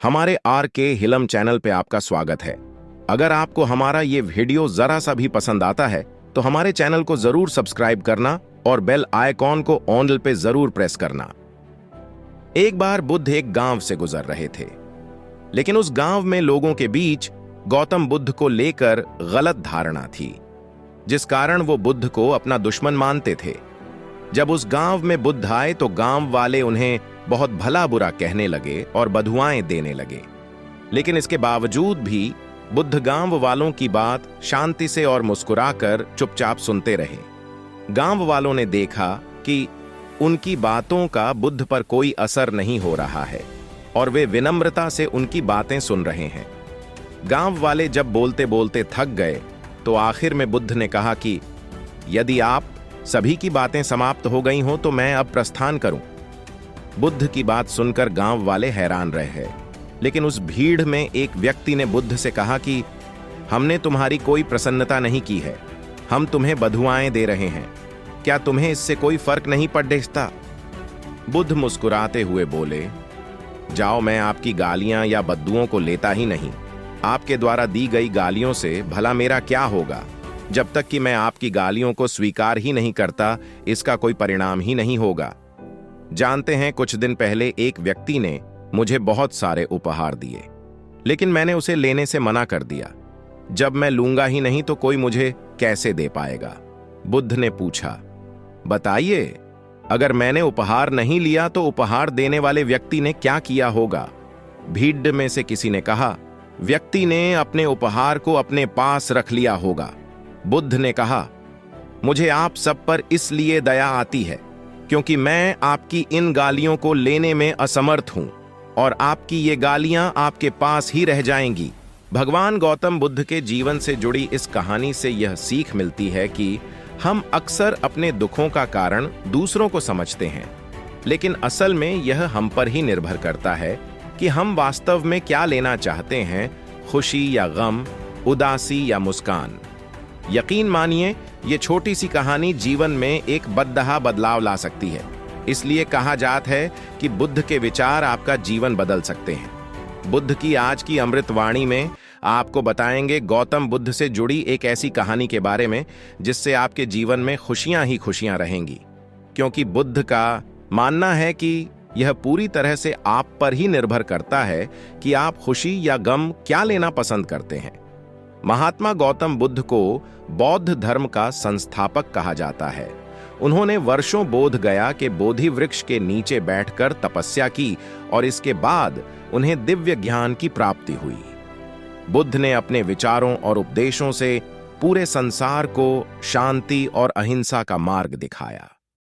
हमारे आर के helium channel पे आपका स्वागत है। अगर आपको हमारा ये वीडियो जरा सा भी पसंद आता है तो हमारे चैनल को जरूर सब्सक्राइब करना और बेल आइकॉन को ऑन पे जरूर प्रेस करना। एक बार बुद्ध एक गांव से गुजर रहे थे, लेकिन उस गांव में लोगों के बीच गौतम बुद्ध को लेकर गलत धारणा थी, जिस कारण वो बुद्ध को अपना दुश्मन मानते थे। जब उस गांव में बुद्ध आए तो गांव वाले उन्हें बहुत भला बुरा कहने लगे और बधुआएं देने लगे, लेकिन इसके बावजूद भी बुद्ध गांव वालों की बात शांति से और मुस्कुराकर चुपचाप सुनते रहे। गांव वालों ने देखा कि उनकी बातों का बुद्ध पर कोई असर नहीं हो रहा है और वे विनम्रता से उनकी बातें सुन रहे हैं। गांव वाले जब बोलते बोलते थक गए तो आखिर में बुद्ध ने कहा कि यदि आप सभी की बातें समाप्त हो गई हों तो मैं अब प्रस्थान करूं। बुद्ध की बात सुनकर गांव वाले हैरान रहे, लेकिन उस भीड़ में एक व्यक्ति ने बुद्ध से कहा कि हमने तुम्हारी कोई प्रसन्नता नहीं की है, हम तुम्हें बधुआएं दे रहे हैं, क्या तुम्हें इससे कोई फर्क नहीं पड़ता? बुद्ध मुस्कुराते हुए बोले, जाओ, मैं आपकी गालियां या बद्दुओं को लेता ही नहीं। आपके द्वारा दी गई गालियों से भला मेरा क्या होगा? जब तक कि मैं आपकी गालियों को स्वीकार ही नहीं करता, इसका कोई परिणाम ही नहीं होगा। जानते हैं, कुछ दिन पहले एक व्यक्ति ने मुझे बहुत सारे उपहार दिए, लेकिन मैंने उसे लेने से मना कर दिया। जब मैं लूंगा ही नहीं तो कोई मुझे कैसे दे पाएगा? बुद्ध ने पूछा, बताइए, अगर मैंने उपहार नहीं लिया तो उपहार देने वाले व्यक्ति ने क्या किया होगा? भीड़ में से किसी ने कहा, व्यक्ति ने अपने उपहार को अपने पास रख लिया होगा। बुद्ध ने कहा, मुझे आप सब पर इसलिए दया आती है क्योंकि मैं आपकी इन गालियों को लेने में असमर्थ हूं और आपकी ये गालियां आपके पास ही रह जाएंगी। भगवान गौतम बुद्ध के जीवन से जुड़ी इस कहानी से यह सीख मिलती है कि हम अक्सर अपने दुखों का कारण दूसरों को समझते हैं, लेकिन असल में यह हम पर ही निर्भर करता है कि हम वास्तव में क्या लेना चाहते हैं, खुशी या गम, उदासी या मुस्कान। यकीन मानिए, ये छोटी सी कहानी जीवन में एक बददहा बदलाव ला सकती है। इसलिए कहा जाता है कि बुद्ध के विचार आपका जीवन बदल सकते हैं। बुद्ध की आज की अमृतवाणी में आपको बताएंगे गौतम बुद्ध से जुड़ी एक ऐसी कहानी के बारे में जिससे आपके जीवन में खुशियां ही खुशियां रहेंगी, क्योंकि बुद्ध का मानना है कि यह पूरी तरह से आप पर ही निर्भर करता है कि आप खुशी या गम क्या लेना पसंद करते हैं। महात्मा गौतम बुद्ध को बौद्ध धर्म का संस्थापक कहा जाता है। उन्होंने वर्षों बोध गया के बोधि वृक्ष के नीचे बैठकर तपस्या की और इसके बाद उन्हें दिव्य ज्ञान की प्राप्ति हुई। बुद्ध ने अपने विचारों और उपदेशों से पूरे संसार को शांति और अहिंसा का मार्ग दिखाया।